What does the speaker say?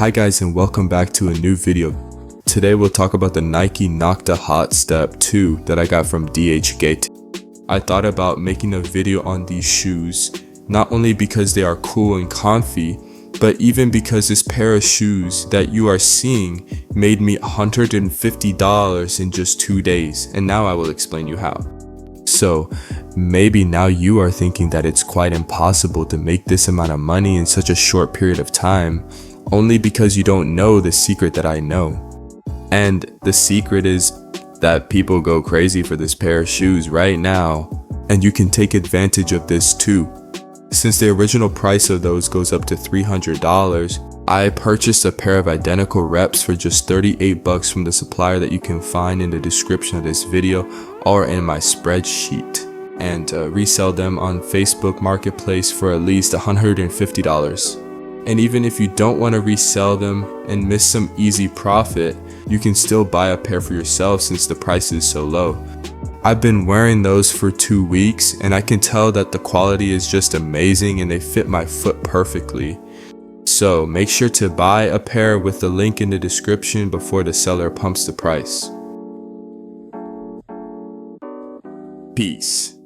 Hi guys, and welcome back to a new video. Today we'll talk about the Nike Nocta Hot Step 2 that I got from DhGate. I thought about making a video on these shoes, not only because they are cool and comfy, but even because this pair of shoes that you are seeing made me $150 in just 2 days, and now I will explain you how. So maybe now you are thinking that it's quite impossible to make this amount of money in such a short period of time, only because you don't know the secret that I know. And the secret is that people go crazy for this pair of shoes right now, and you can take advantage of this too. Since the original price of those goes up to $300, I purchased a pair of identical reps for just 38 bucks from the supplier that you can find in the description of this video or in my spreadsheet, and resell them on Facebook Marketplace for at least $150. And even if you don't want to resell them and miss some easy profit, you can still buy a pair for yourself since the price is so low. I've been wearing those for 2 weeks and I can tell that the quality is just amazing and they fit my foot perfectly. So make sure to buy a pair with the link in the description before the seller pumps the price. Peace.